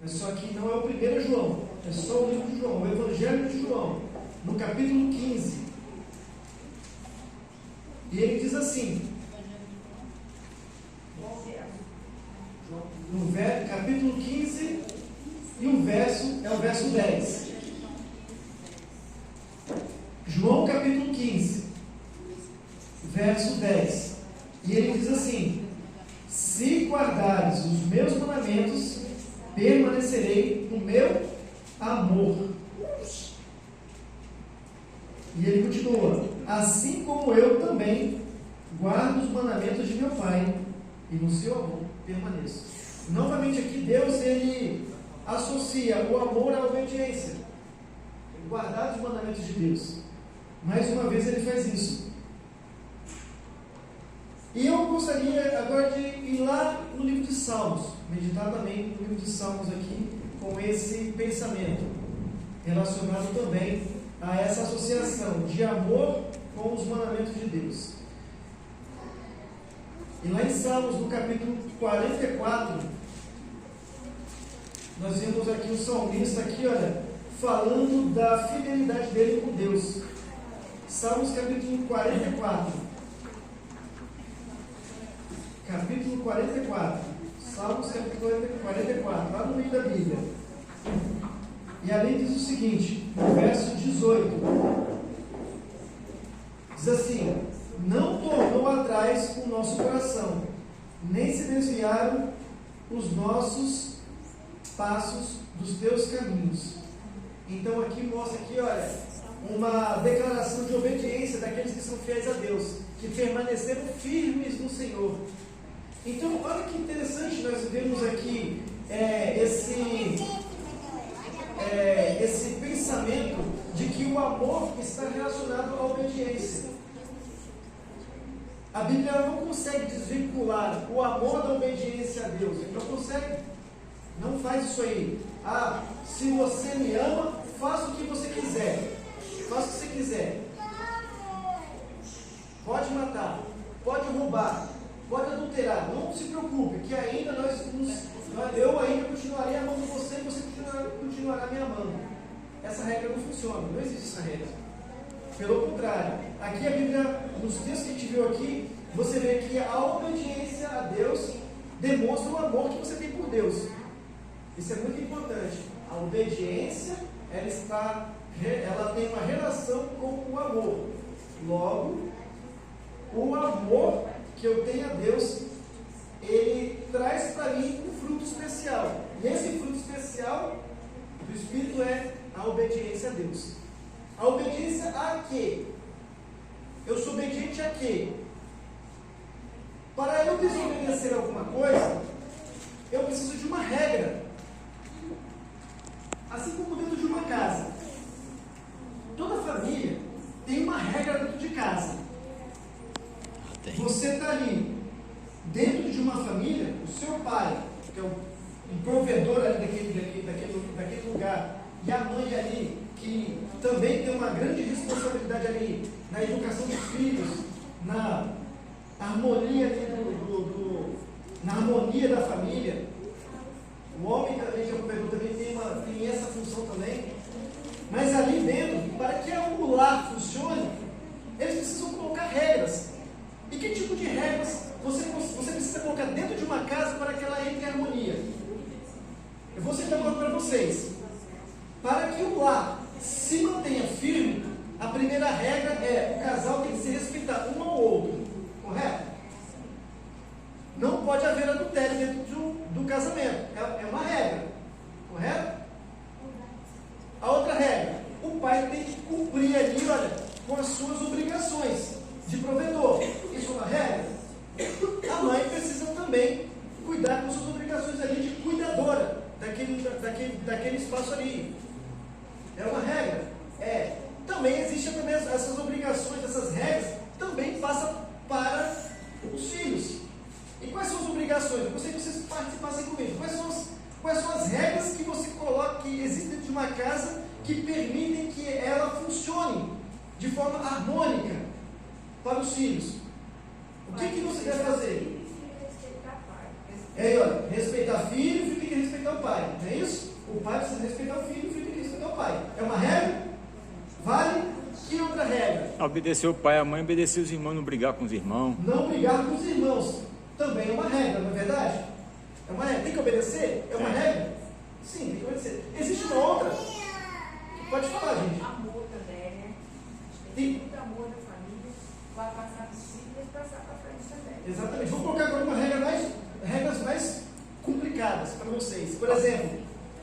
Mas só que não é o 1 João, é só o livro de João, o Evangelho de João, no capítulo 15. E ele diz assim, no capítulo 15, e o verso é o verso 10. João capítulo 15, verso 10. E ele diz assim: se guardares os meus mandamentos, permanecerei no meu amor. E ele continua: assim como eu também guardo os mandamentos de meu Pai, e no seu amor permaneço. Novamente aqui Deus, ele associa o amor à obediência. Guardar os mandamentos de Deus. Mais uma vez ele faz isso. E eu gostaria agora de ir lá no livro de Salmos, meditar também no livro de Salmos aqui, com esse pensamento, relacionado também a essa associação de amor com os mandamentos de Deus. E lá em Salmos, no capítulo 44, nós vemos aqui o salmista aqui, olha, falando da fidelidade dele com Deus. Salmos capítulo 44. Capítulo 44. Salmos capítulo 44, lá no meio da Bíblia. E ali diz o seguinte, no verso 18. Diz assim: não tornou atrás o nosso coração, nem se desviaram os nossos passos dos teus caminhos. Então aqui mostra aqui, olha, uma declaração de obediência daqueles que são fiéis a Deus, que permaneceram firmes no Senhor. Então, olha que interessante nós vemos aqui esse pensamento de que o amor está relacionado à obediência. A Bíblia não consegue desvincular o amor da obediência a Deus. Ele não consegue. Não faz isso aí. Ah, se você me ama, faça o que você quiser. Faça o que você quiser. Pode matar, pode roubar, pode adulterar. Não se preocupe, que ainda eu ainda continuarei amando você e você continuará me amando. Essa regra não funciona, não existe essa regra. Pelo contrário, aqui a Bíblia, nos textos que a gente viu aqui, você vê que a obediência a Deus demonstra o amor que você tem por Deus. Isso é muito importante. A obediência, ela tem uma relação com o amor. Logo, o amor que eu tenho a Deus, ele traz para mim um fruto especial. E esse fruto especial do Espírito é a obediência a Deus. A obediência a quê? Eu sou obediente a quê? Para eu desobedecer alguma coisa, eu preciso de uma regra. Assim como dentro de uma casa. Toda família tem uma regra dentro de casa. Você está ali, dentro de uma família, o seu pai, que é um provedor ali daquele lugar, e a mãe ali, que também tem uma grande responsabilidade ali na educação dos filhos, na harmonia na harmonia da família. O homem também, que é provedor, também tem essa função também. Mas ali dentro, para que o lar funcione, eles precisam colocar regras. E que tipo de regras você precisa colocar dentro de uma casa para que ela entre em harmonia? Eu vou citar agora para vocês. Para que o lar se mantenha firme, a primeira regra é: o casal tem que se respeitar um ao outro. Correto? Não pode haver adultério dentro do casamento. É uma regra. Correto? A outra regra: o pai tem que cumprir ali, olha, com as suas obrigações de provedor. Isso é uma regra. A mãe precisa também cuidar com suas obrigações ali de cuidadora daquele espaço ali. É uma regra? É. Também existem também essas obrigações, essas regras, também passam para os filhos. E quais são as obrigações? Eu gostaria que vocês participassem comigo. Quais são as regras que você coloca, que existem dentro de uma casa, que permitem que ela funcione de forma harmônica para os filhos? O que você deve fazer? Respeitar filho e tem que respeitar o pai, não é isso? pai precisa respeitar o filho tem que respeitar o pai. É uma regra? Vale? Que outra regra? Obedecer o pai e a mãe, obedecer os irmãos, não brigar com os irmãos. Não brigar com os irmãos. Também é uma regra, não é verdade? É uma regra. Tem que obedecer? É uma regra? Sim, tem que obedecer. Existe uma outra? Pode falar, gente. Amor também, né? Tem muito amor na família, vai passar para os filhos e passar para frente também. Exatamente. Vou colocar agora uma regra regras mais complicadas para vocês. Por exemplo,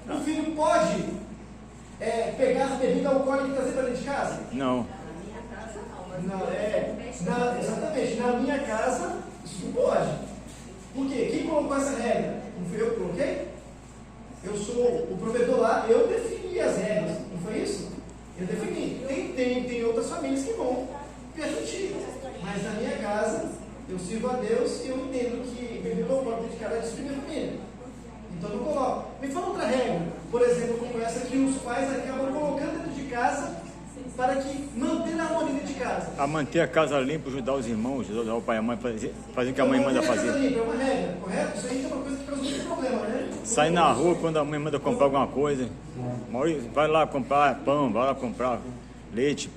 o filho pode pegar bebida alcoólica e trazer para dentro de casa? Não. Na minha casa não, mas Não, exatamente. Na minha casa, isso não pode. Por quê? Quem colocou essa regra? Não fui eu que coloquei? Eu sou o provedor lá, eu defini as regras, não foi isso? Eu defini. Tem outras famílias que vão permitir, mas na minha casa, eu sirvo a Deus e eu entendo que bebida alcoólica dentro de casa é destruir minha família. Então eu não coloco. Me fala outra regra, por exemplo, como essa que os pais acabam colocando dentro de casa para que manter a harmonia dentro de casa. A manter a casa limpa, ajudar os irmãos, ajudar o pai e a mãe, fazer o que a mãe manda fazer. É uma regra, correto? Isso aí é uma coisa que traz muito problema, né? Sai na rua quando a mãe manda comprar alguma coisa. Vai lá comprar pão, vai lá comprar leite,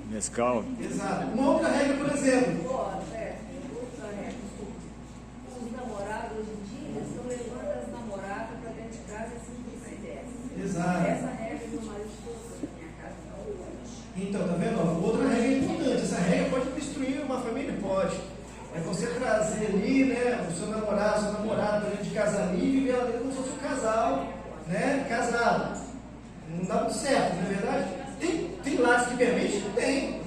Nescau. Exato. Uma outra regra, por exemplo. outra regra. Os namorados hoje em dia estão levando as namoradas para dentro de casa assim que sai dessa. Exato. Essa regra do marido na minha casa não pode. Então, tá vendo? Outra regra importante. Essa regra pode destruir uma família? Pode. É você trazer ali, né, o seu namorado, sua namorada para dentro de casa ali e viver lá dentro como se fosse um casal, né, casado. Não dá muito certo, não é verdade? Tem lares que permitem? Tem.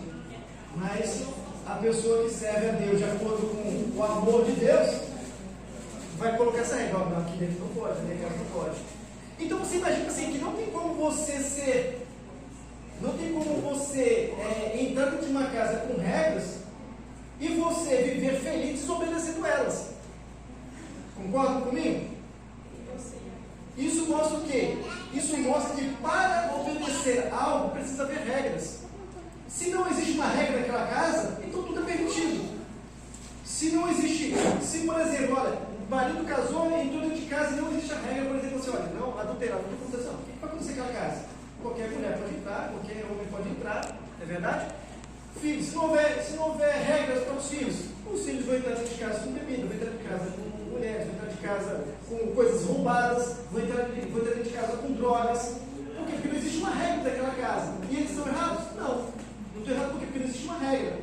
Mas a pessoa que serve a Deus de acordo com o amor de Deus vai colocar essa regra. Não, aqui dentro não pode, aqui dentro não pode. Então você imagina assim, que não tem como você entrar dentro de uma casa com regras e você viver feliz desobedecendo elas. Concordam comigo? Isso mostra o quê? Isso mostra que para obedecer algo precisa haver regras. Se não existe uma regra naquela casa, então tudo é permitido. Se não existe, se por exemplo, olha, o marido casou e entrou dentro de casa e não existe a regra, por exemplo, assim, olha, não, adulterar, não tem proteção. O que vai acontecer naquela casa? Qualquer mulher pode entrar, qualquer homem pode entrar, não é verdade? Filhos, se não houver regras para os filhos vão entrar dentro de casa com bebida, vão entrar dentro de casa com mulheres, vão entrar de casa com coisas roubadas, vão entrar dentro de casa com drogas. Por quê? Porque não existe uma regra daquela casa. E eles estão errados? Não. Não estou errado por quê? Porque não existe uma regra.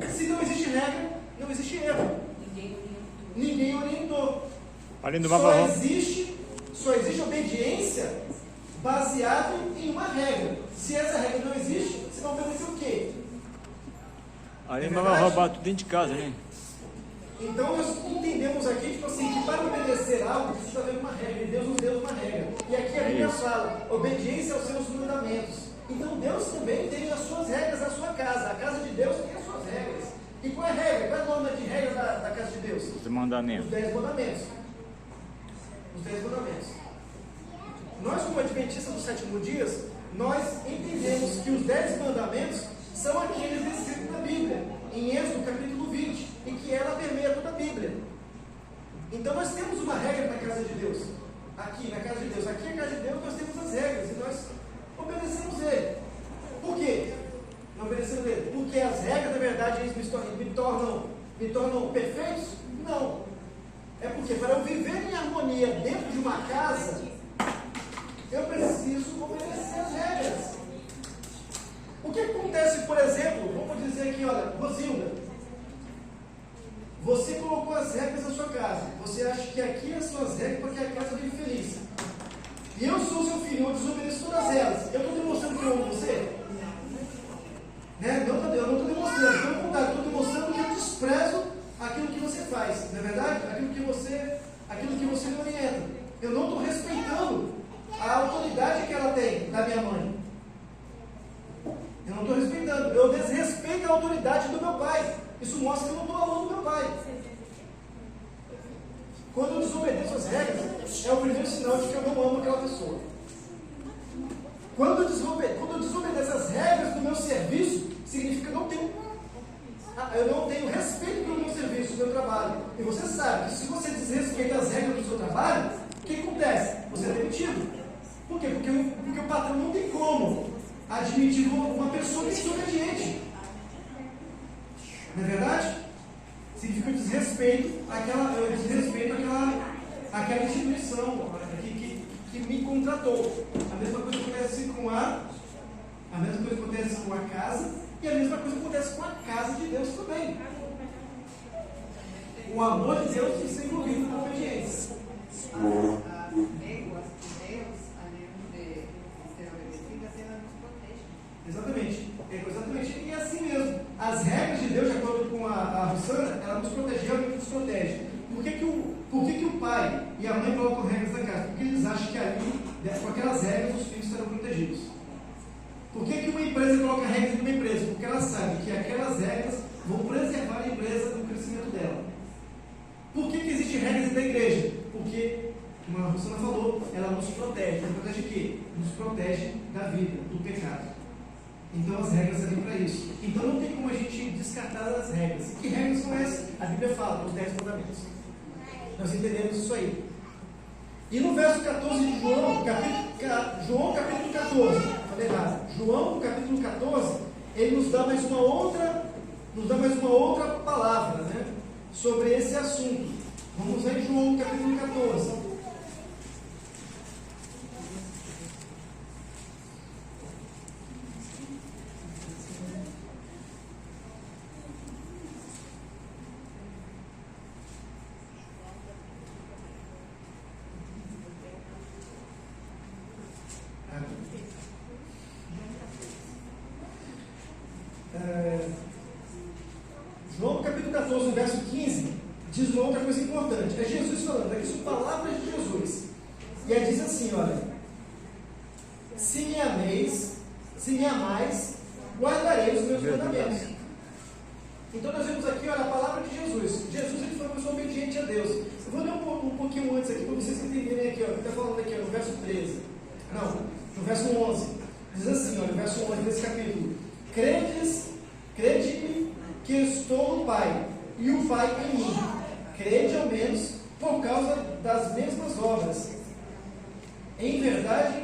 Se não existe regra, não existe erro. Ninguém orientou. Só existe obediência baseada em uma regra. Se essa regra não existe, você vai obedecer o quê? Aí vai roubar tudo dentro de casa, né? Então nós entendemos aqui, tipo assim, que para obedecer algo precisa haver uma regra. E Deus nos deu uma regra. E aqui a Bíblia fala, obediência aos seus mandamentos. Então Deus também tem as suas regras na sua casa. A casa de Deus tem as suas regras. E qual é a regra? Qual é a norma de regra da casa de Deus? Os mandamentos. Os 10 mandamentos. Os 10 mandamentos. Nós, como adventistas do sétimo dia, nós entendemos que os 10 mandamentos são aqueles escritos na Bíblia, em Êxodo capítulo 20, e que ela permeia toda a Bíblia. Então nós temos uma regra na casa de Deus. Aqui na casa de Deus, aqui na casa de Deus nós temos as regras e nós obedecemos ele. Por quê? Não obedecemos ele? Porque as regras, na verdade, eles me tornam perfeitos? Não. É porque para eu viver em harmonia dentro de uma casa, eu preciso obedecer as regras. O que acontece, por exemplo, vamos dizer aqui, olha, Rosilda, você colocou as regras na sua casa, você acha que aqui as suas regras para que a casa vive feliz. E eu sou seu filho, eu desobedeço todas elas. Eu estou demonstrando que eu amo você? Né? Eu não estou demonstrando, pelo contrário, eu estou demonstrando que eu desprezo aquilo que você faz, não é verdade? Aquilo que você me orienta. Eu não estou respeitando a autoridade que ela tem da minha mãe. Eu não estou respeitando, eu desrespeito a autoridade do meu pai. Isso mostra que eu não estou amando meu pai. Quando eu desobedeço as regras, é o primeiro sinal de que eu não amo aquela pessoa. Quando eu desobedeço as regras do meu serviço, significa que eu não tenho respeito pelo meu serviço, do meu trabalho. E você sabe que se você desrespeita as regras do seu trabalho, o que acontece? Você é demitido. Porque o patrão não tem como admitir uma pessoa desobediente. Não é verdade? Significa desrespeito àquela instituição que me contratou. A mesma coisa acontece com a casa, e a mesma coisa acontece com a casa de Deus também. O amor de Deus tem que ser envolvido com a obediência. As léguas de Deus, além de ser obedecidas, elas nos protegem. Exatamente. E é assim mesmo. As regras de Deus, de acordo com a Rossana, ela nos protege, realmente nos protege. Por que o pai e a mãe colocam regras na casa? Porque eles acham que ali, com aquelas regras, os filhos serão protegidos. Por que uma empresa coloca regras numa empresa? Porque ela sabe que aquelas regras vão preservar a empresa do crescimento dela. Por que existem regras da igreja? Porque, como a Rossana falou, ela nos protege. Nos protege de quê? Nos protege da vida, do pecado. Então as regras servem para isso. Então não tem como a gente descartar as regras. E que regras são essas? A Bíblia fala, os 10 mandamentos. Nós entendemos isso aí. E no verso 14 de João capítulo 14, falei errado, João capítulo 14, ele nos dá mais uma outra palavra, né, sobre esse assunto. Vamos ver João capítulo 14. João capítulo 14, verso 15, diz uma outra coisa importante. É Jesus falando, aqui são palavras de Jesus. E aí diz assim, olha: se me ameis, se me amais, guardarei os meus mandamentos. Então nós vemos aqui, olha, a palavra de Jesus. Jesus, ele foi uma pessoa obediente a Deus. Eu vou ler um pouquinho antes aqui, para vocês entenderem aqui, ó, está falando aqui, ó, no verso 13. Não, no verso 11. Diz assim, olha, no verso 11 desse capítulo: crede-me que estou no Pai, e o Pai em mim. Crede ao menos por causa das mesmas obras. Em verdade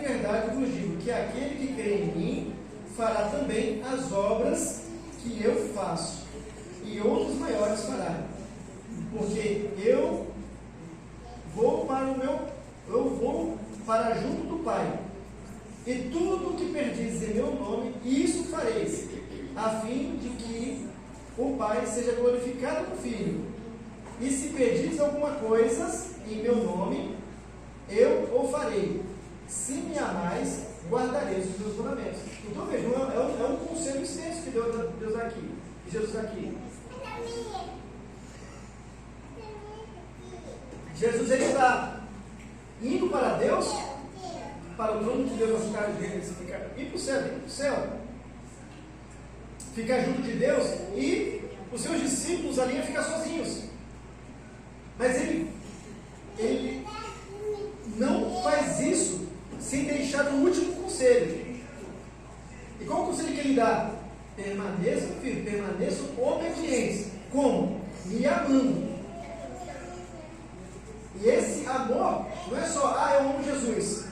vos digo que aquele que crê em mim fará também as obras que eu faço, e outros maiores fará. Porque eu vou para junto do Pai. E tudo o que perdizes em meu nome, isso fareis, a fim de que o Pai seja glorificado no Filho. E se pedis alguma coisa em meu nome, eu o farei. Se me amais, guardareis os meus mandamentos. Então vejam, é um conselho extenso que Deus dá aqui, Jesus dá aqui. Jesus, ele está indo para Deus, para o trono de Deus, ir para o céu, ficar junto de Deus, e os seus discípulos ali iam ficar sozinhos. Mas ele não faz isso sem deixar o último conselho. E qual o conselho que ele dá? Permaneçam, filho, permaneçam obedientes. Como? Me amando. E esse amor não é só, eu amo Jesus.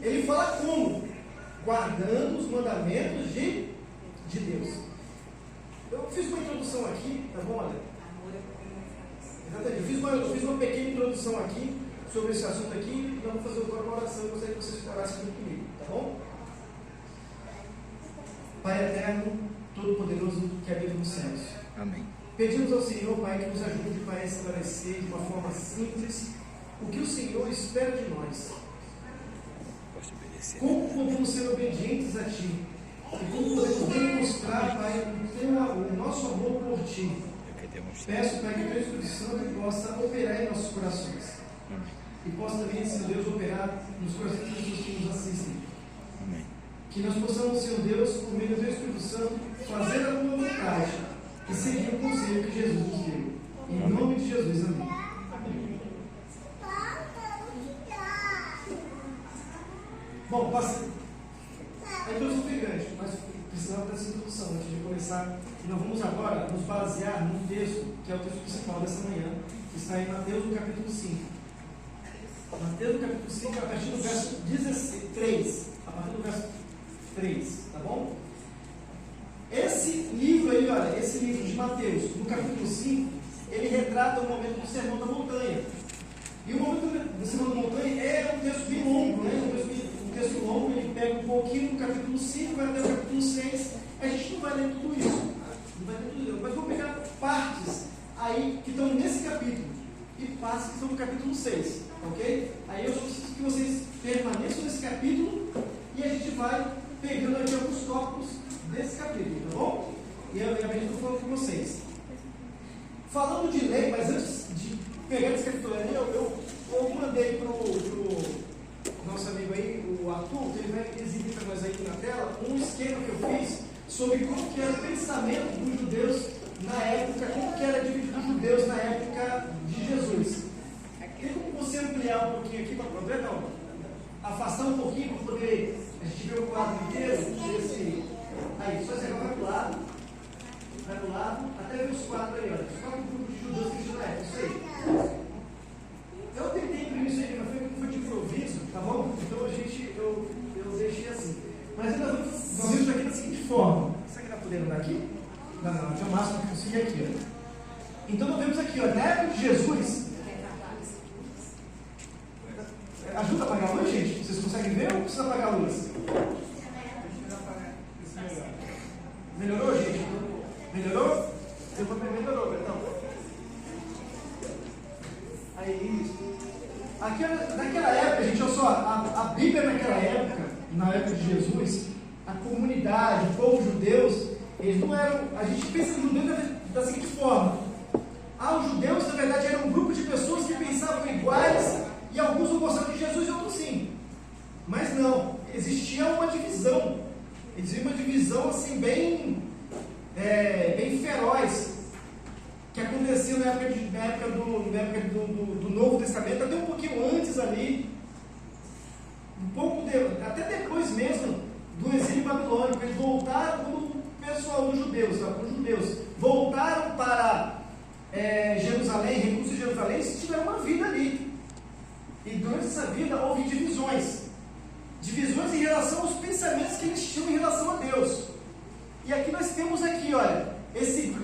Ele fala como? Guardando os mandamentos de Deus. Eu fiz uma introdução aqui, tá bom, Ale? Exatamente. Eu fiz uma pequena introdução aqui sobre esse assunto aqui. Vamos fazer agora uma oração. Eu gostaria que vocês orassem junto comigo, tá bom? Pai eterno, todo-poderoso, que habita nos céus. Amém. Pedimos ao Senhor, Pai, que nos ajude para esclarecer de uma forma simples o que o Senhor espera de nós. Como podemos ser obedientes a Ti? E como podemos demonstrar, Pai, o nosso amor por Ti? Peço, Pai, que o Teu Espírito Santo possa operar em nossos corações. E possa também, Senhor Deus, operar nos corações das pessoas que nos assistem. Amém. Que nós possamos, Senhor Deus, por meio do Teu Espírito Santo, fazer a Tua vontade e seguir o conselho que Jesus nos deu. Em nome de Jesus, amém. Bom, a introdução foi grande, mas precisava dessa introdução antes de começar. E nós vamos agora nos basear num texto, que é o texto principal dessa manhã, que está em Mateus, no capítulo 5. Mateus no capítulo 5, a partir do verso 3. A partir do verso 3, tá bom? Esse livro aí, olha, esse livro de Mateus, no capítulo 5, ele retrata o momento do Sermão da Montanha. E o momento do Sermão da Montanha é um texto bem longo, né? Um texto longo, ele pega um pouquinho do capítulo 5, vai até o capítulo 6. A gente não vai ler tudo isso, não vai ler tudo isso, mas vou pegar partes aí que estão nesse capítulo e partes que estão no capítulo 6, ok? Aí eu preciso que vocês permaneçam nesse capítulo e a gente vai pegando aqui alguns tópicos desse capítulo, tá bom? E eu estou falando com vocês. Falando de lei, mas antes de pegar esse capítulo ali, eu mandei para o nosso amigo aí, o Arthur, que ele vai exibir para nós aí na tela, um esquema que eu fiz sobre como que era o pensamento dos judeus na época, como que era dividido os judeus na época de Jesus. Tem como você ampliar um pouquinho aqui para poder, não? Afastar um pouquinho para poder a gente ver o quadro inteiro desse. Aí, só você vai para o lado, até ver os quadros aí, olha. Os 4 grupos de judeus que tinham na época, isso aí. Eu tentei imprimir isso aí, mas foi de improviso, tá bom? Então eu deixei assim. Mas ainda vamos ver isso aqui da seguinte forma. Será que está podendo dar aqui? Não, tinha o máximo que conseguir aqui, ó. Então nós vemos aqui, ó, na época de Jesus. Ajuda a apagar a luz, gente? Vocês conseguem ver ou precisa apagar a luz? Melhorou, gente? Melhorou? Melhorou, Betão. Aí, isso. Naquela época, gente, olha só, a Bíblia naquela época, na época de Jesus, a comunidade, o povo judeu, eles não eram. A gente pensa no judeu da seguinte forma: os judeus, na verdade, eram um grupo de pessoas que pensavam iguais, e alguns não gostavam de Jesus e outros sim. Mas não, existia uma divisão. Existia uma divisão assim, bem feroz, que aconteceu na época do Novo Testamento, até um pouquinho antes ali, até depois mesmo do exílio babilônico. Eles voltaram, quando o pessoal dos judeus, os judeus voltaram para Jerusalém, recursos de Jerusalém, eles tiveram uma vida ali. E durante essa vida houve divisões em relação aos pensamentos que eles tinham em relação a Deus. E aqui nós temos aqui, olha, esse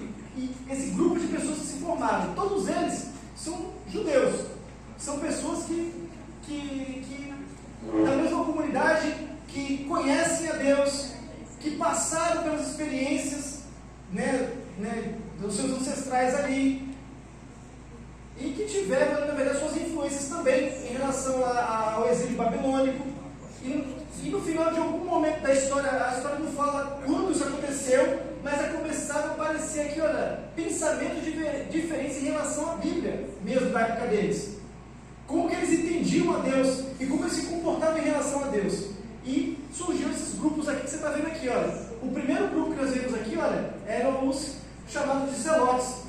grupo de pessoas que se formaram. Todos eles são judeus, são pessoas que da mesma comunidade, que conhecem a Deus, que passaram pelas experiências, dos seus ancestrais ali, e que tiveram, na verdade, suas influências também em relação ao exílio babilônico. E no final de algum momento da história, a história não fala quando isso aconteceu, mas começaram a aparecer aqui, olha, pensamentos diferentes em relação à Bíblia, mesmo da época deles. Como que eles entendiam a Deus e como eles se comportavam em relação a Deus. E surgiu esses grupos aqui que você está vendo aqui, olha. O primeiro grupo que nós vemos aqui, olha, eram os chamados de zelotes.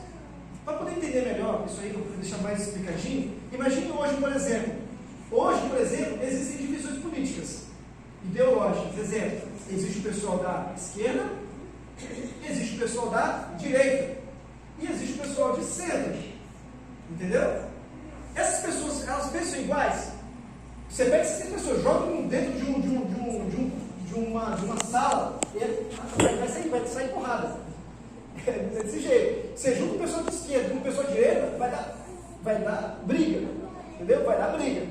Para poder entender melhor isso aí, para poder deixar mais explicadinho, imagine hoje, por exemplo. Hoje, por exemplo, existem divisões políticas, ideológicas. Exemplo, existe o pessoal da esquerda, existe o pessoal da direita e existe o pessoal de centro. Entendeu? Essas pessoas, elas pensam iguais. Você pega essas pessoas, joga dentro de uma sala, e vai sair porrada. É desse jeito. Você junta o pessoal de esquerda com o pessoal de direita, vai dar briga. Entendeu? Vai dar briga.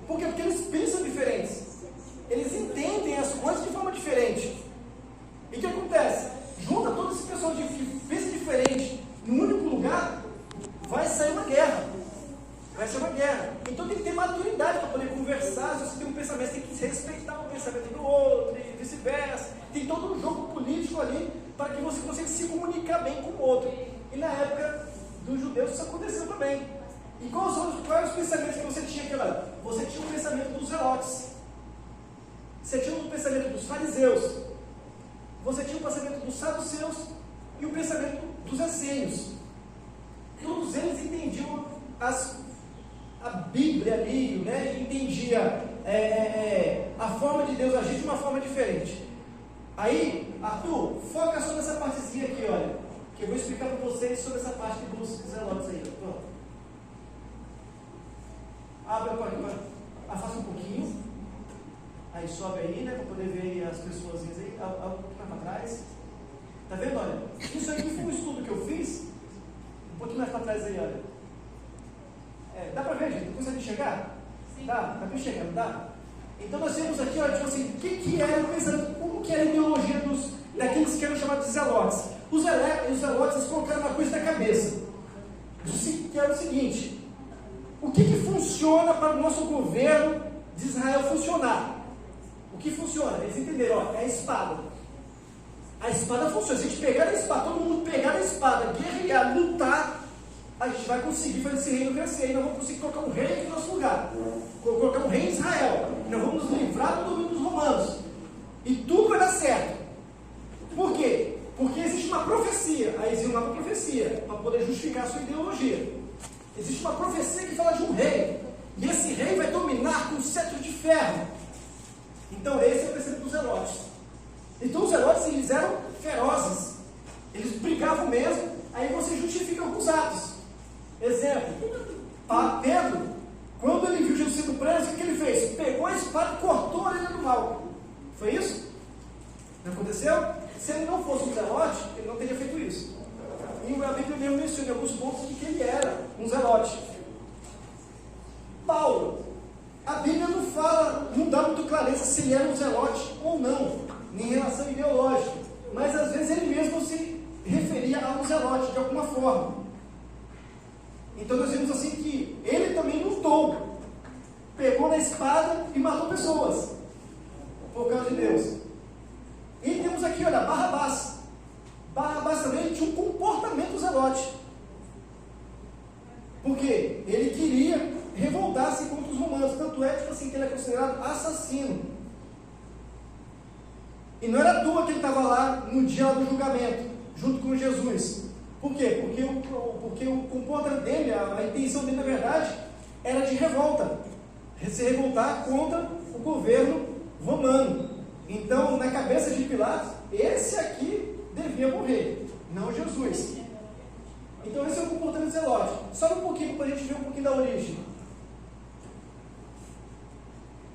Por quê? Porque eles pensam diferentes. Eles entendem as coisas de forma diferente. E o que acontece? Junta todo esse pessoal que pensa diferente num único lugar, vai sair uma guerra. Vai ser uma guerra. Então tem que ter maturidade para poder conversar. Se você tem um pensamento, tem que respeitar o pensamento do outro, e vice-versa. Tem todo um jogo político ali para que você consiga se comunicar bem com o outro. E na época dos judeus isso aconteceu também. E quais os pensamentos que você tinha aquela? Você tinha o pensamento dos zelotes. Você tinha o pensamento dos fariseus. Você tinha o pensamento dos saduceus e o pensamento dos essênios. Todos eles entendiam a Bíblia ali, né? Entendia a forma de Deus agir de uma forma diferente. Aí, Arthur, foca só nessa partezinha aqui, olha, que eu vou explicar para vocês sobre essa parte dos zelotes aí. Pronto. Abre a porta. Aí sobe aí, né, para poder ver aí as pessoas aí, um pouquinho mais para trás. Tá vendo? Olha, isso aqui foi um estudo que eu fiz, um pouquinho mais para trás aí, olha. Dá para ver, gente? Consegue enxergar? Sim. Dá para enxergar, não dá? Então nós temos aqui, olha, tipo assim, como que era a ideologia daqueles que eram chamados de zelotes? Os zelotes colocaram uma coisa na cabeça, que era o seguinte: o que funciona para o nosso governo de Israel funcionar? O que funciona? Eles entenderam, ó, é a espada. A espada funciona. Se a gente pegar a espada, todo mundo pegar a espada, guerrear, lutar, a gente vai conseguir fazer esse reino crescer. E nós vamos conseguir colocar um rei aqui no nosso lugar. Colocar um rei em Israel. E nós vamos nos livrar do domínio dos romanos. E tudo vai dar certo. Por quê? Porque existe uma profecia. Aí eles iam lá para a profecia, para poder justificar a sua ideologia. Existe uma profecia que fala de um rei. E esse rei vai dominar com um cetro de ferro. Então esse é o princípio dos zelotes. Então os zelotes, eles eram ferozes. Eles brigavam mesmo. Aí você justifica alguns atos. Exemplo, Pedro, quando ele viu Jesus sendo preso, o que ele fez? Pegou a espada e cortou a orelha do mal. Foi isso? Não aconteceu? Se ele não fosse um zelote, ele não teria feito isso. E a Bíblia mesmo menciona em alguns pontos de que ele era um zelote. Paulo, a Bíblia não fala, não dá muito clareza se ele era um zelote ou não, em relação ideológica. Mas às vezes ele mesmo se referia a um zelote de alguma forma. Então nós vemos assim que ele também lutou, pegou na espada e matou pessoas por causa de Deus. E temos aqui, olha, Barrabás. Barrabás também tinha um comportamento zelote, porque ele queria revoltar-se contra os romanos, tanto é tipo assim, que ele é considerado assassino. E não era à toa que ele estava lá no dia do julgamento, junto com Jesus. Por quê? Porque o comportamento dele, a intenção dele, na verdade, era de revolta, se revoltar contra o governo romano. Então, na cabeça de Pilatos, esse aqui devia morrer, não Jesus. Então esse é o comportamento zelote. Só um pouquinho para a gente ver um pouquinho da origem.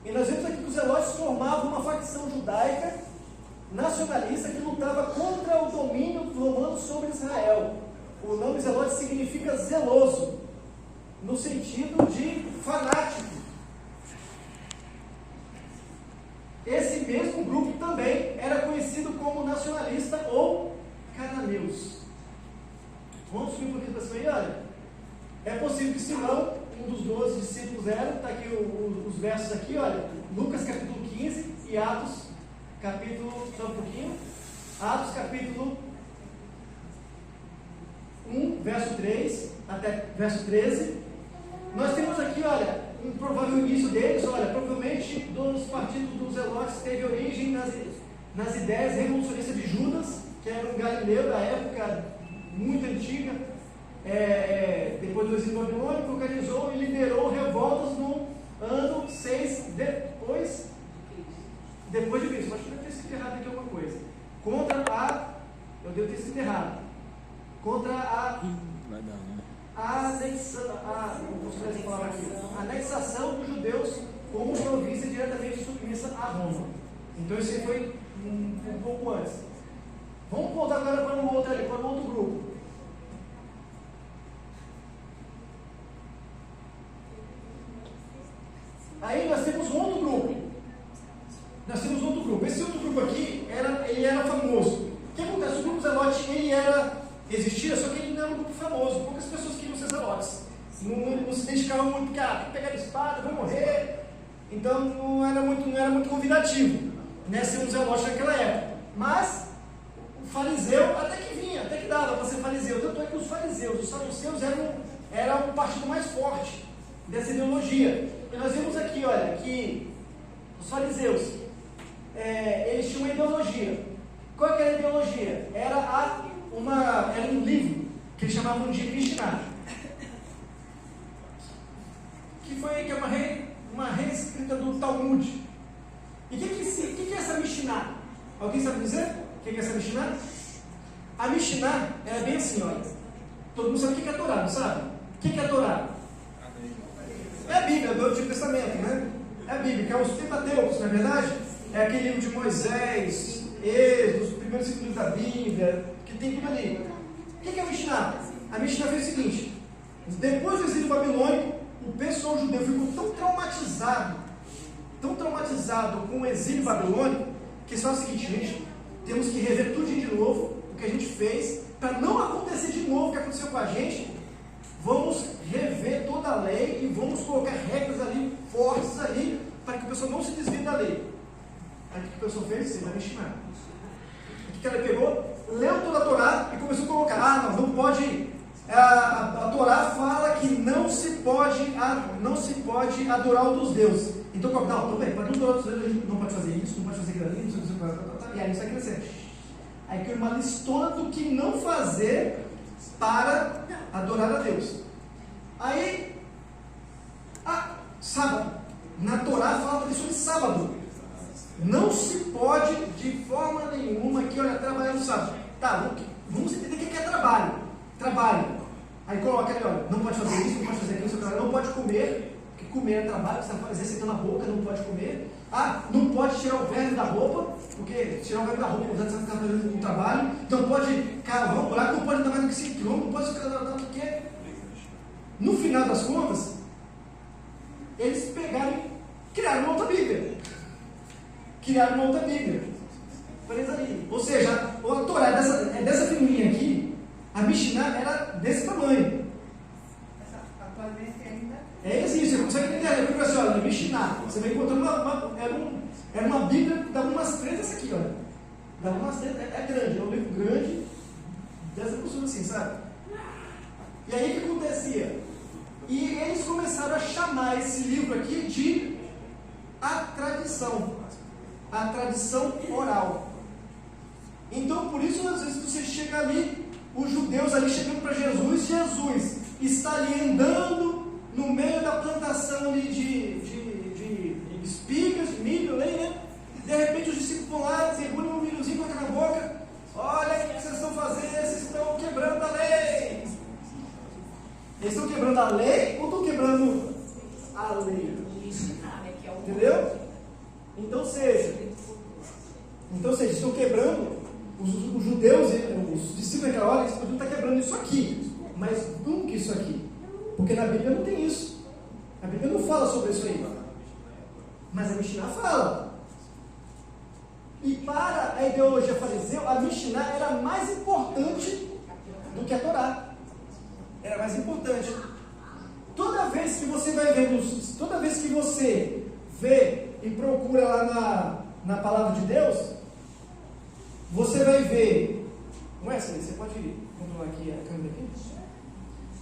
E nós vemos aqui que os zelotes formavam uma facção judaica nacionalista que lutava contra o domínio dos romanos sobre Israel. O nome zelote significa zeloso, no sentido de fanático. Esse mesmo grupo também era conhecido como nacionalista ou cananeus. Vamos subir um pouquinho para cima aí, olha. É possível que Simão, um dos 12 discípulos era, está aqui os versos aqui, olha, Lucas capítulo 15 e Atos capítulo, só um pouquinho, Atos capítulo 1, verso 3 até verso 13. Nós temos aqui, olha, um provável início deles, olha, provavelmente dos partidos dos zelotes teve origem nas ideias revolucionistas de Judas, que era um galileu da época muito antiga, depois do exílio babilônico, organizou e liderou revoltas no ano 6 depois de Cristo. Acho que deve ter sido errado aqui alguma coisa. Eu devo ter sido errado. Contra a anexação dos judeus como província diretamente submissa a Roma. Então isso aí foi um pouco antes. Vamos voltar agora para o outro grupo. Aí nós temos um outro grupo. Esse outro grupo aqui, ele era famoso. O que acontece? O grupo zelote, existia, só que ele não era um grupo famoso. Poucas pessoas queriam ser zelotes. Não se dedicavam muito, porque tem que pegar a espada, vou morrer. Então não era muito convidativo, né, ser um zelote naquela época. Mas o fariseu até que dava para ser fariseu. Tanto é que os fariseus, os saduceus eram o partido mais forte dessa ideologia. E nós vemos aqui, olha, que os fariseus, eles tinham uma ideologia. Qual que era a ideologia? Era um livro que eles chamavam de Mishnah, que é uma reescrita do Talmud. E o que é essa Mishnah? Alguém sabe dizer o que é essa Mishnah? A Mishnah é bem assim, olha. Todo mundo sabe o que é a Torá, não sabe? O que é a Torá? É a Bíblia, do Antigo Testamento, né? É a Bíblia, que é os Pentateucos, não é verdade? É aquele livro de Moisés, Êxodo, os primeiros 5 livros da Bíblia, que tem tudo ali. O que é a Mishnah? A Mishnah fez o seguinte: depois do exílio babilônico, o pessoal judeu ficou tão traumatizado com o exílio babilônico, que eles falam o seguinte: gente, temos que rever tudo de novo, o que a gente fez, para não acontecer de novo o que aconteceu com a gente. Vamos rever toda a lei e vamos colocar regras ali, fortes ali, para que o pessoal não se desvie da lei. Aí o que o pessoal fez? Você vai me ensinar. O que ela pegou? Leu toda a Torá e começou a colocar: não pode. A Torá fala que não se pode adorar outros deuses. Então, não, tudo bem, para não adorar outros deuses, a gente não pode fazer isso, não pode fazer aquilo ali, e aí isso vai crescer. Aí cria uma listona do que não fazer para adorar a Deus. Aí, sábado. Na Torá fala sobre sábado. Não se pode de forma nenhuma aqui, olha, trabalhar no sábado. Tá, vamos entender o que é trabalho. Trabalho. Aí coloca ali, olha, não pode fazer isso, não pode fazer aquilo, não pode comer, porque comer é trabalho, você está exercitando a boca, não pode comer. Não pode tirar o verme da roupa, porque tirar o verme da roupa, você está fazendo um trabalho. Não pode, vamos lá, não pode andar mais do que 5 km, não pode ficar andando do que. No final das contas, eles pegaram e criaram uma outra Bíblia. Ou seja, a Torá é dessa fininha aqui, a Mishnah era desse tamanho. Atualmente ainda Existe, você consegue entender. Porque assim, olha, Mishnah, você vai encontrando era uma Bíblia, dava umas 3 essa aqui, olha. Dava umas 3, é grande, é um livro grande, dessa pessoa assim, sabe? E aí o que acontecia? E eles começaram a chamar esse livro aqui de a tradição oral. Então, por isso, às vezes você chega ali, os judeus ali chegando para Jesus está ali andando no meio da plantação ali de espigas, de milho, né? De repente os discípulos vão lá, segurem um milhozinho, colocam na boca: olha o que vocês estão fazendo, vocês estão quebrando a lei. Eles estão quebrando a lei ou estão quebrando a lei? Entendeu? Então seja, estão quebrando, os judeus, os discípulos daquela hora, eles podiam estar quebrando isso aqui, mas nunca isso aqui, porque na Bíblia não tem isso. A Bíblia não fala sobre isso aí, mas a Mishnah fala. E para a ideologia fariseu, a Mishnah era mais importante do que a Torá. Era mais importante. Toda vez que você vai vendo, toda vez que você vê e procura lá na palavra de Deus, você vai ver. Não é assim? Você pode controlar aqui a câmera aqui?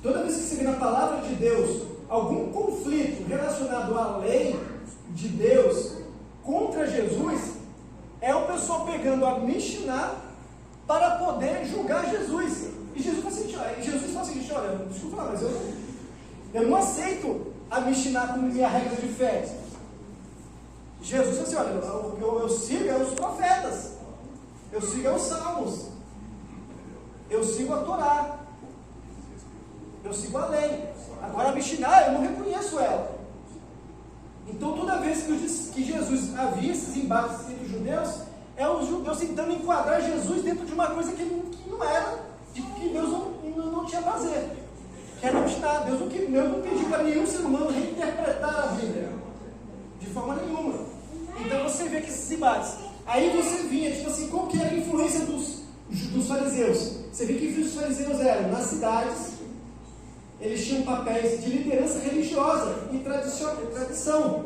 Toda vez que você vê na palavra de Deus algum conflito relacionado à lei de Deus contra Jesus, é o pessoal pegando a Mishnah para poder julgar Jesus. E Jesus fala o seguinte: olha, desculpa, mas eu não aceito a Mishnah como minha regra de fé. Jesus disse assim: olha, eu sigo os profetas, eu sigo os salmos, eu sigo a Torá, eu sigo a lei. Agora a Mishnah, eu não reconheço ela. Então toda vez que Jesus havia esses embates entre os judeus, é os judeus tentando enquadrar Jesus dentro de uma coisa que não era, que Deus não tinha prazer, que era a Mishnah. Deus não pediu para nenhum ser humano reinterpretar a Bíblia de forma nenhuma. Então você vê que esses embates, aí você vinha, tipo assim, qual que era a influência dos fariseus? Você vê que os fariseus eram nas cidades, eles tinham papéis de liderança religiosa e tradição.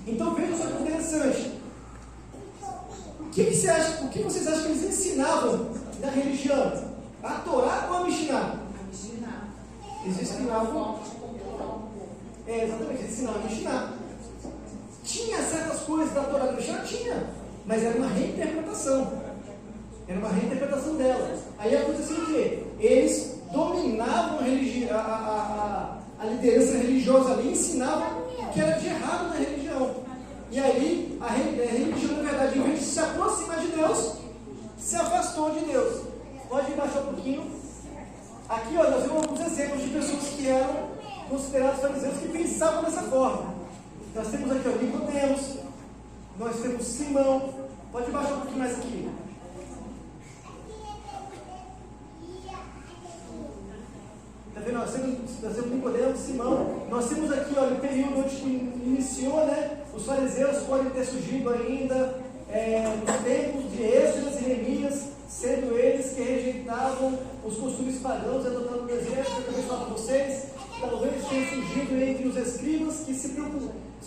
Então veja só que interessante. O que vocês acham que eles ensinavam da religião? A Torá ou a Mishnah? a Mishnah. Eles ensinavam. Exatamente, eles ensinavam a Mishnah. Tinha certas coisas da Torá da Mishnah? Tinha, mas era uma reinterpretação. Era uma reinterpretação dela. Aí aconteceu o quê? Eles dominavam a liderança religiosa ali, ensinavam o que era de errado na religião. E aí, a religião, na verdade, em vez de se aproximar de Deus, se afastou de Deus. Pode baixar um pouquinho. Aqui, nós vemos alguns exemplos de pessoas que eram consideradas fariseus, que pensavam dessa forma. Nós temos aqui, ó, Nicodemos, nós temos Simão. Pode baixar um pouquinho mais aqui. Está vendo? Nós temos Nicodemos, Simão. Nós temos aqui, olha, o período onde iniciou, né? Os fariseus podem ter surgido ainda nos tempos de Esdras e Neemias, sendo eles que rejeitavam os costumes pagãos e adotando o deserto. Eu acabei de falar para vocês, talvez tenha surgido entre os escribas que se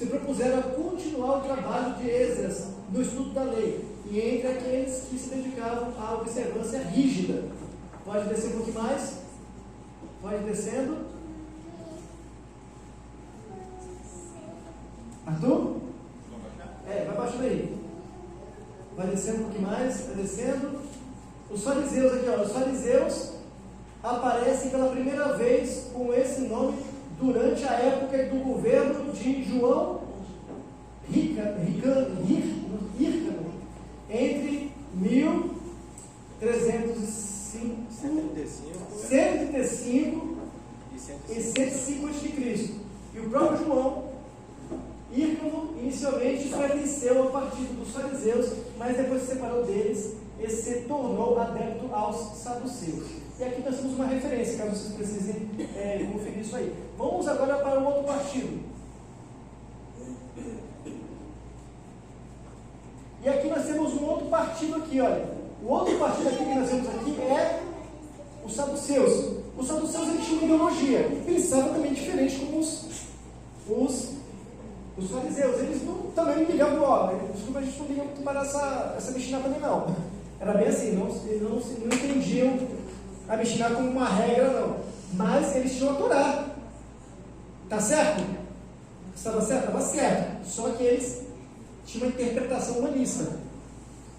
propuseram a continuar o trabalho de Esdras no estudo da lei, e entre aqueles que se dedicavam à observância rígida. Pode descer um pouquinho mais? Pode ir descendo. Arthur? Vai baixando aí. Vai descendo um pouquinho mais, vai descendo. Os fariseus aqui, ó, os fariseus aparecem pela primeira vez com esse nome durante a época do governo de João Hyrcano, entre 135 e 105 a.C. E o próprio João Hyrcano inicialmente pertenceu ao partido dos fariseus, mas depois se separou deles e se tornou adepto aos saduceus. E aqui nós temos uma referência, caso vocês precisem conferir isso aí. Vamos agora para um outro partido. E aqui nós temos um outro partido aqui, olha. O outro partido aqui que nós temos aqui é os saduceus. Os saduceus, eles tinham uma ideologia e pensavam também diferente como os fariseus. Eles também não ligavam, desculpa, a gente não liga muito para essa Mishnah também não. Era bem assim, eles não entendiam a Mishnah como uma regra não. Mas eles tinham a Torá. Tá certo? Estava certo? Estava certo. Só que eles tinham uma interpretação humanista.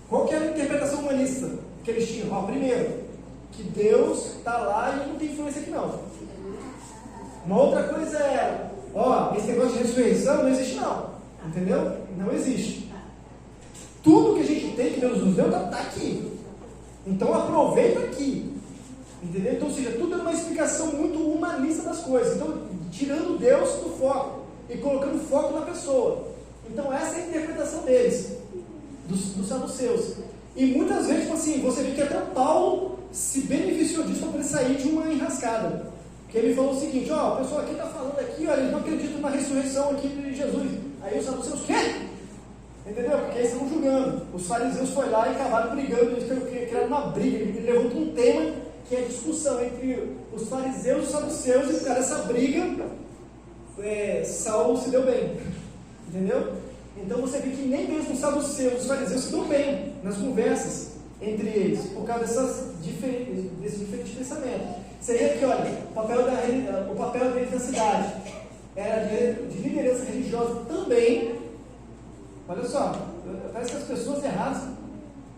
Qual que era a interpretação humanista que eles tinham? Primeiro, que Deus está lá e não tem influência aqui não. Uma outra coisa é, esse negócio de ressurreição não existe não. Entendeu? Não existe. Tudo que a gente tem, que Deus nos deu, está aqui. Então aproveita aqui. Entendeu? Então, ou seja, tudo é uma explicação muito humanista das coisas. Então, tirando Deus do foco e colocando foco na pessoa. Então, essa é a interpretação deles, dos saduceus. E muitas vezes, tipo assim, você vê que até Paulo se beneficiou disso para poder sair de uma enrascada. Porque ele falou o seguinte, o pessoal aqui está falando aqui, eles não acreditam na ressurreição aqui de Jesus. Aí os saduceus, quê? Entendeu? Porque eles estão julgando. Os fariseus foram lá e acabaram brigando, eles criaram uma briga, ele levantou um tema que é a discussão entre os fariseus e os saduceus, e por causa dessa briga, Saulo se deu bem. Entendeu? Então você vê que nem mesmo os saduceus e os fariseus se dão bem nas conversas entre eles, por causa desse diferente pensamento. Você vê aqui, olha, o papel deles na cidade era de liderança religiosa também. Olha só, parece que as pessoas erradas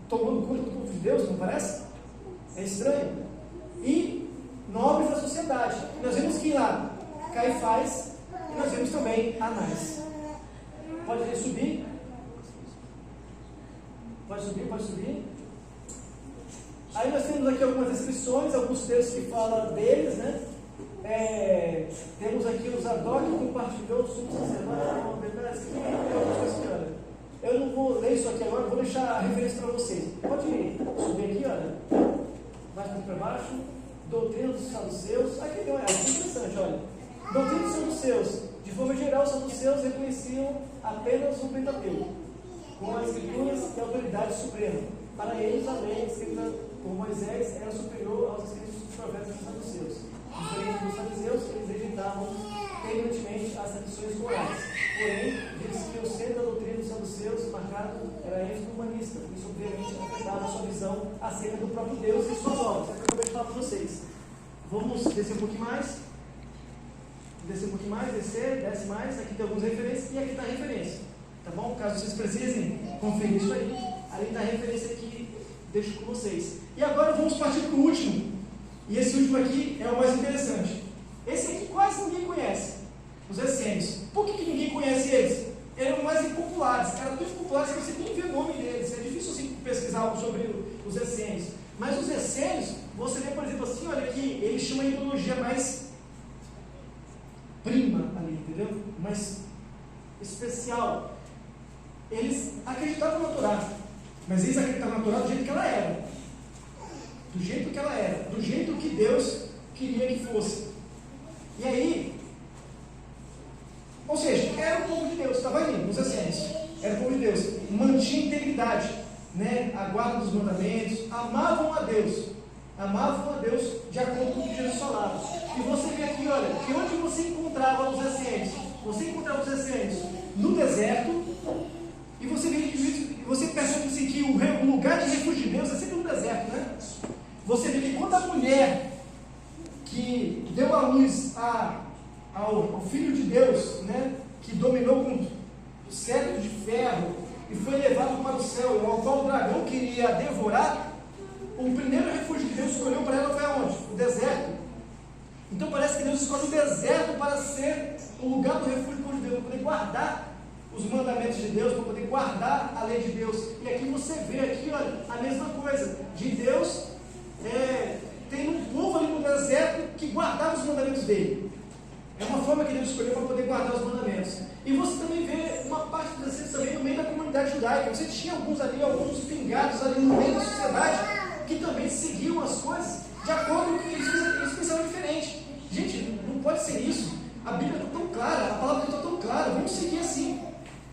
tomando conta do povo de Deus, não parece? É estranho. E nobres da sociedade. Nós vemos que lá Caifás e nós vemos também Anás. Pode subir? Pode subir? Aí nós temos aqui algumas descrições, alguns textos que falam deles, né? Temos aqui o Zadok que compartilhou o sumo sacerdote, eu não vou ler isso aqui agora, vou deixar a referência para vocês. Pode subir aqui, olha. Mais para baixo. Doutrina dos saduceus. Aqui tem uma interessante, olha. Doutrina dos saduceus. De forma geral, os saduceus reconheciam apenas o Pentateuco, com as escrituras e a autoridade suprema. Para eles, a lei escrita por Moisés era superior aos escritos dos profetas dos saduceus. Diferente dos fariseus, eles rejeitavam terminantemente as tradições morais. Porém, diz que o centro da doutrina dos saduceus, marcado, era ênfase humanista. Isso, obviamente, afetava a sua visão acerca do próprio Deus e suas obras. É o que eu acabei de falar para vocês. Vamos descer um pouquinho mais. Desce mais. Aqui tem algumas referências e aqui está a referência. Tá bom? Caso vocês precisem conferir isso aí, ali está a referência que deixo com vocês. E agora vamos partir para o último. E esse último aqui é o mais interessante. Esse aqui quase ninguém conhece. Os essênios. Por que ninguém conhece eles? Eles eram mais impopulares. Eram tão populares que você nem vê o nome deles. É difícil assim pesquisar algo sobre os essênios. Mas os essênios, você vê, por exemplo, assim, olha aqui, eles chamam a ideologia mais prima ali, entendeu? Mas especial. Eles acreditavam na Torá, mas eles acreditavam na Torá do jeito que ela era. Do jeito que ela era, do jeito que Deus queria que fosse. E aí, ou seja, era o povo de Deus, estava ali, nos essênios, era o povo de Deus, mantinha integridade, né? A guarda dos mandamentos, amavam a Deus de acordo com o que Jesus falava. E você vê aqui, olha, que onde você encontrava os essênios? Você encontrava os essênios no deserto, e você vê que você percebe assim, que o lugar de refúgio de Deus é sempre no deserto, né? Você vê que quando a mulher que deu à luz ao Filho de Deus, né, que dominou com o cetro de ferro e foi levado para o céu, ao qual o dragão queria devorar, o primeiro refúgio que Deus escolheu para ela foi aonde? O deserto. Então parece que Deus escolhe o deserto para ser o lugar do refúgio de Deus, para poder guardar os mandamentos de Deus, para poder guardar a lei de Deus. E aqui você vê aqui, olha, a mesma coisa, de Deus tem um povo ali no deserto que guardava os mandamentos dele. É uma forma que Deus escolheu para poder guardar os mandamentos. E você também vê uma parte dos essênios também no meio da comunidade judaica. Você tinha alguns ali, alguns pingados ali no meio da sociedade, que também seguiam as coisas de acordo com o que eles pensavam diferente. Gente, não pode ser isso. A Bíblia está tão clara, a palavra está tão clara, vamos seguir assim.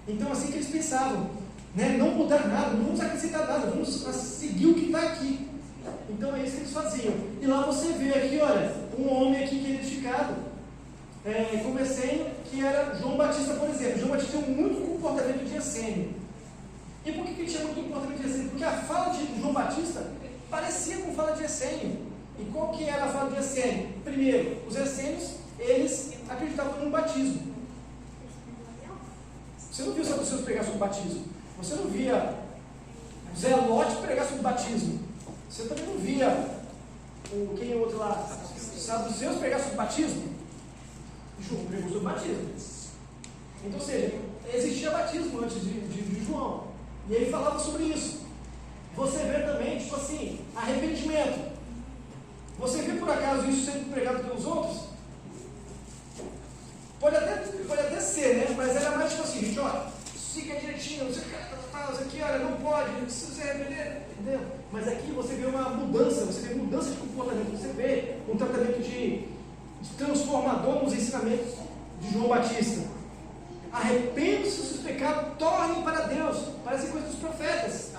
Então, assim que eles pensavam, né? Não mudar nada, não vamos acrescentar nada, vamos seguir o que está aqui. Então é isso que eles faziam. E lá você vê aqui, olha, um homem aqui que é identificado, como essênio, que era João Batista, por exemplo. João Batista tem muito comportamento de essênio. E por que ele chama de comportamento de essênio? Porque a fala de João Batista parecia com fala de essênio. E qual que era a fala de essênio? Primeiro, os essênios, eles acreditavam no batismo. Você não viu os saduceus pregar sobre batismo. Você não via Zelote pregar sobre batismo. Você também não via quem é o outro lá? Saduceus pregar sobre batismo. João pregou sobre batismo. Então, ou seja, existia batismo antes de João. E ele falava sobre isso. Você vê também, tipo assim, arrependimento. Você vê por acaso isso sendo pregado pelos outros? Pode até ser, né? Mas era mais tipo assim, gente, olha, siga direitinho, você aqui, olha, não pode, não precisa se arrepender, entendeu? Mas aqui você vê uma mudança, você vê mudança de comportamento, você vê um tratamento de transformador nos ensinamentos de João Batista. Arrependam-se dos seus pecados, tornem para Deus. Parece coisa dos profetas.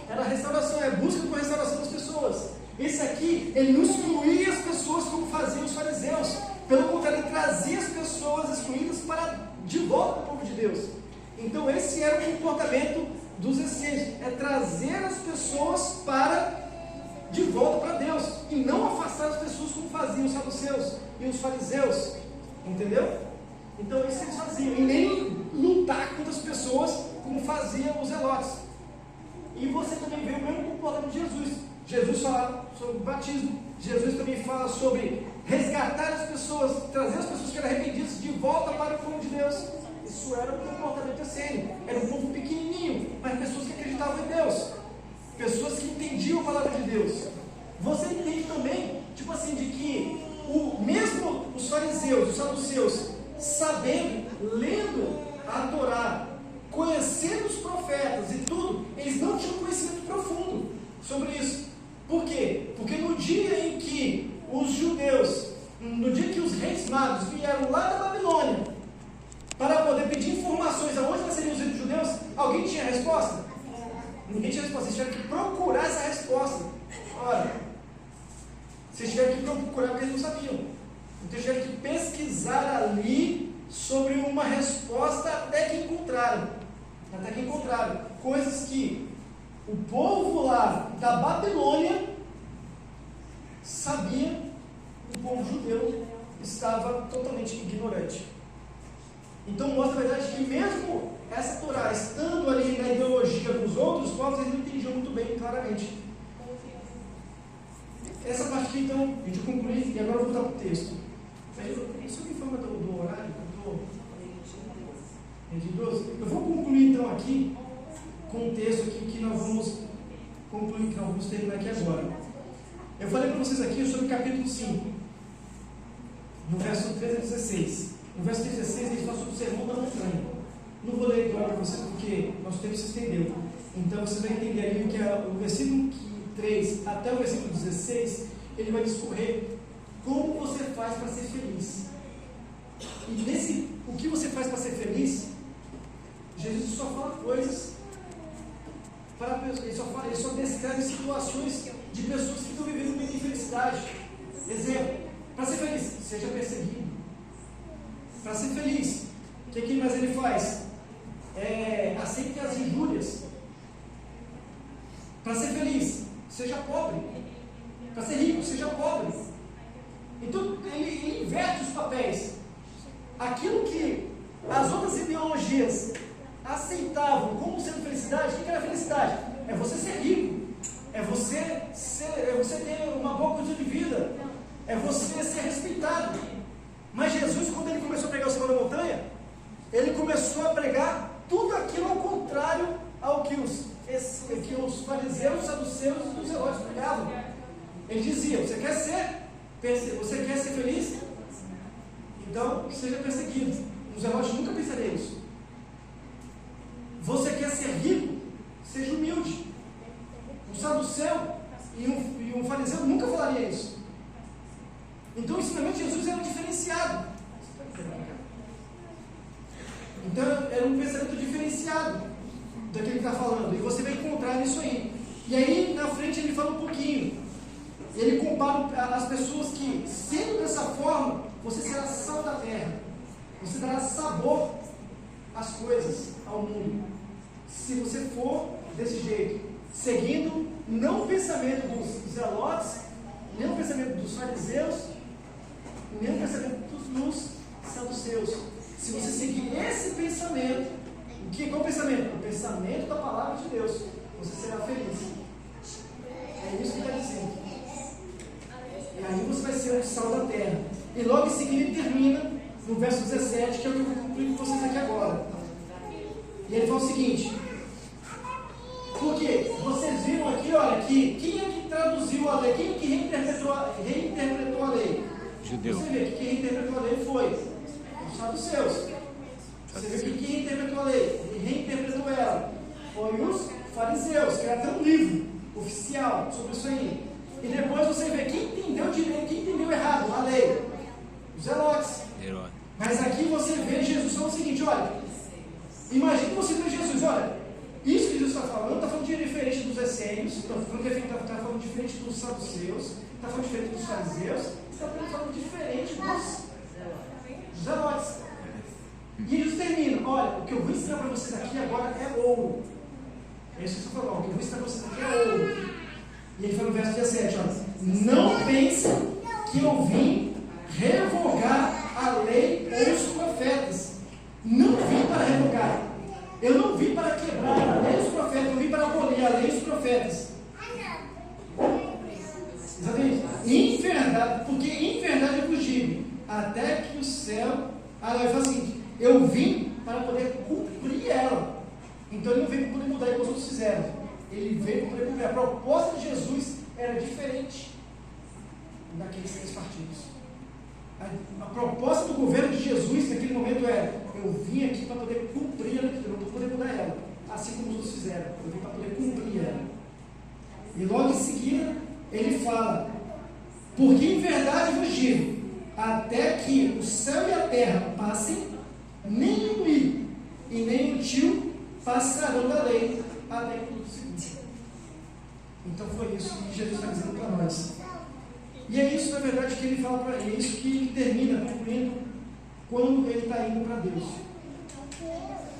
Era a restauração, é a busca por restauração das pessoas. Esse aqui, ele não excluía as pessoas como faziam os fariseus. Pelo contrário, ele trazia as pessoas excluídas de volta para o povo de Deus. Então esse era o comportamento dos essênios, é trazer as pessoas de volta para Deus, e não afastar as pessoas como faziam os saduceus e os fariseus, entendeu? Então isso eles faziam, e nem lutar contra as pessoas como faziam os zelotes. E você também vê o mesmo comportamento de Jesus. Jesus fala sobre o batismo, Jesus também fala sobre resgatar as pessoas, trazer as pessoas que eram arrependidas de volta para o povo de Deus. Isso era um comportamento essênio, era um povo pequenininho, mas pessoas que acreditavam em Deus, pessoas que entendiam a palavra de Deus. Você entende também, tipo assim, de que mesmo os fariseus, os saduceus, sabendo, lendo a Torá, conhecendo os profetas e tudo, eles não tinham conhecimento profundo sobre isso. Por quê? Porque no dia em que os judeus, no dia que os reis magos vieram lá da Babilônia para poder pedir informações aonde nasceriam os filhos judeus, alguém tinha a resposta? Ninguém tinha resposta, vocês tiveram que procurar essa resposta. Ora, vocês tiveram que procurar porque eles não sabiam. Então tiveram que pesquisar ali sobre uma resposta até que encontraram. Coisas que o povo lá da Babilônia sabia, o povo judeu estava totalmente ignorante. Então mostra a verdade que mesmo essa Torá estando ali na ideologia dos outros povos, eles não entendiam muito bem, claramente. Essa parte aqui, então, a gente conclui, e agora eu vou voltar para o texto. Mas isso me informa do horário que eu estou. Eu vou concluir então aqui com um texto aqui que nós vamos concluir, que nós vamos terminar aqui agora. Eu falei para vocês aqui sobre o capítulo 5, no verso 13 a 16. No verso 16 ele fala sobre o sermão da montanha. Não vou ler igual para você porque nosso tempo se estendeu. Então você vai entender ali que o versículo 3 até o versículo 16, ele vai discorrer como você faz para ser feliz. E o que você faz para ser feliz, Jesus só fala coisas para pessoas, ele só descreve situações de pessoas que estão vivendo uma infelicidade. Exemplo, para ser feliz, seja perseguido. Para ser feliz, o que mais ele faz? Aceite as injúrias. Para ser feliz, seja pobre. Para ser rico, seja pobre. Então ele inverte os papéis. Aquilo que as outras ideologias aceitavam como sendo felicidade, o que era felicidade? É você ser rico, é você ter uma boa condição de vida, é você ser respeitado. Mas Jesus, quando ele começou a pregar o Sermão da Montanha, ele começou a pregar tudo aquilo ao contrário ao que os fariseus, os saduceus e os zelotes pregavam. Ele dizia: você quer ser feliz? Então seja perseguido. Os zelotes nunca pensariam isso. Você quer ser rico? Seja humilde. Um saduceu e um fariseu nunca falaria isso. Então o ensinamento de Jesus era diferenciado. Então era um pensamento diferenciado daquilo que está falando. E você vai encontrar isso aí. E aí na frente ele fala um pouquinho. Ele compara as pessoas que, sendo dessa forma, você será sal da terra. Você dará sabor às coisas, ao mundo. Se você for desse jeito, seguindo não o pensamento dos zelotes, nem o pensamento dos fariseus, nem o pensamento dos saduceus. Se você seguir esse pensamento, qual o pensamento? O pensamento da palavra de Deus, você será feliz. É isso que ele está dizendo. E aí você vai ser o sal da terra. E logo em seguida ele termina no verso 17, que é o que eu vou cumprir com vocês aqui agora. E ele fala o seguinte: porque vocês viram aqui, olha, que quem é que traduziu a lei? Quem é que reinterpretou a lei? Judeu. Você vê que quem reinterpretou a lei foi os saduceus. Você vê que quem reinterpretou a lei e reinterpretou ela foi os fariseus, que era até um livro oficial sobre isso aí. E depois você vê quem entendeu direito, quem entendeu errado a lei, os zelotes. Mas aqui você vê Jesus falando o seguinte: olha, imagine que você vê Jesus, olha, isso que Jesus está falando diferente dos essênios, está falando diferente dos saduceus, está falando diferente dos fariseus, está falando diferente dos zelotes. E Jesus termina: olha, o que eu vou ensinar para vocês aqui agora é ouro. É isso que você falou: o que eu vou ensinar para vocês aqui é ouro. E ele fala no verso 17, olha: não pensem que eu vim revogar a lei ou os profetas. Não vim para revogar. Eu não vim para quebrar a lei e os profetas. Eu vim para abolir a lei e os profetas. Exatamente. Em verdade, porque em verdade eu vos digo, até que o céu... ele fala assim: eu vim para poder cumprir ela. Então ele não veio para poder mudar o que os outros fizeram. Ele veio para poder cumprir. A proposta de Jesus era diferente daqueles 3 partidos. A proposta do governo de Jesus naquele momento era: eu vim aqui para poder cumprir ela, eu não para poder mudar ela, assim como os outros fizeram. Eu vim para poder cumprir ela. E logo em seguida ele fala: porque em verdade vos digo, até que o céu e a terra passem, nem o i e nem o tio passarão da lei até que tudo se cumpra. Então foi isso que Jesus está dizendo para nós. E é isso, na verdade, que ele fala para ele, é isso que ele termina cumprindo quando ele está indo para Deus.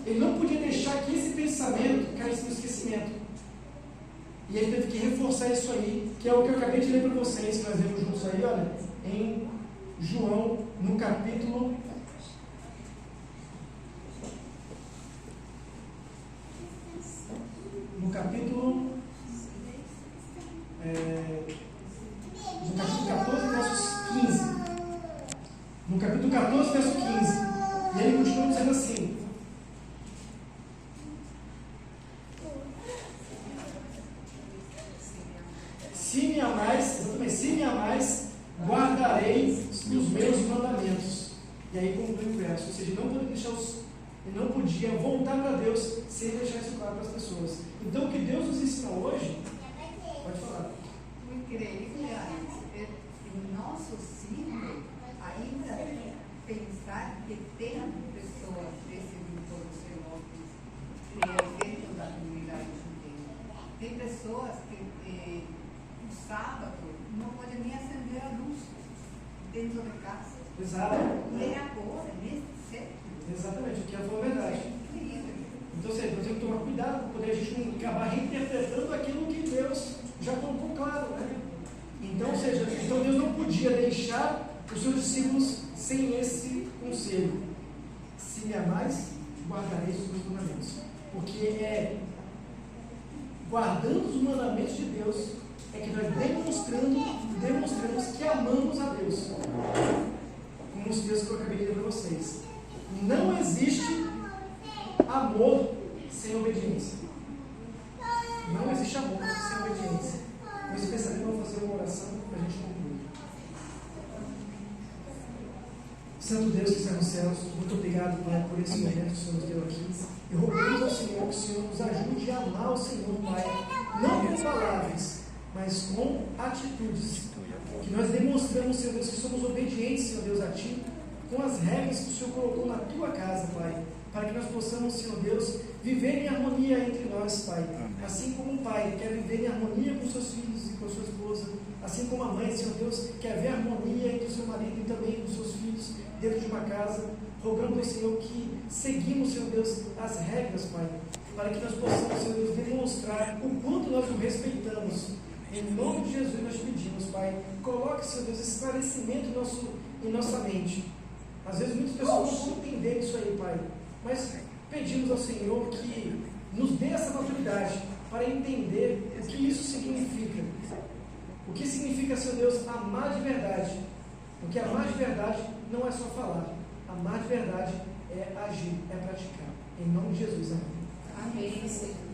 Ele não podia deixar que esse pensamento caísse no esquecimento. E ele teve que reforçar isso aí, que é o que eu acabei de ler para vocês, que nós lemos juntos aí, olha, em João, no capítulo 14, versos 15. No capítulo 14, verso 15. E ele continua dizendo assim: se me amais, guardarei os meus mandamentos. E aí conclui o verso, ou seja, não podemos deixar Ele não podia voltar para Deus sem deixar isso claro para as pessoas. Então, o que Deus nos ensina hoje, pode falar. O incrível é o nosso ciclo ainda pensar que tem pessoas desse grupo do Senhor dentro da comunidade judia. Tem pessoas que no sábado não podem nem acender a luz dentro de casa. Exato. E é agora, nesse século. Exatamente, o que ela falou a verdade. Incrível. Então, nós temos que tomar cuidado para poder a gente não acabar reinterpretando aquilo que Deus já colocou claro, né? Então, ou seja, então Deus não podia deixar os seus discípulos sem esse conselho. Se me amais, guardareis os meus mandamentos. Porque é guardando os mandamentos de Deus é que nós demonstramos que amamos a Deus. Como os textos que eu acabei de ler para vocês. Não existe amor sem obediência. Não existe amor sem obediência. Com esse pensamento, eu vou fazer uma oração para a gente concluir. Santo Deus que está nos céus, muito obrigado, Pai, por esse momento que o Senhor nos deu aqui. E rogamos ao Senhor que o Senhor nos ajude a amar o Senhor, Pai, não com palavras, mas com atitudes. Que nós demonstramos, Senhor Deus, que somos obedientes, Senhor Deus, a Ti, com as regras que o Senhor colocou na Tua casa, Pai, para que nós possamos, Senhor Deus, viver em harmonia entre nós, Pai. Assim como um pai quer viver em harmonia com seus filhos e com a sua esposa, assim como a mãe, Senhor Deus, quer ver harmonia entre o seu marido e também com os seus filhos dentro de uma casa, rogando ao Senhor que seguimos, Senhor Deus, as regras, Pai, para que nós possamos, Senhor Deus, demonstrar o quanto nós o respeitamos. Em nome de Jesus nós pedimos, Pai, coloque, Senhor Deus, esse esclarecimento em nossa mente. Às vezes muitas pessoas não vão entender isso aí, Pai, mas pedimos ao Senhor que nos dê essa maturidade para entender o que isso significa. O que significa, Senhor Deus, amar de verdade. Porque amar de verdade não é só falar. Amar de verdade é agir, é praticar. Em nome de Jesus, amém. Amém, Senhor.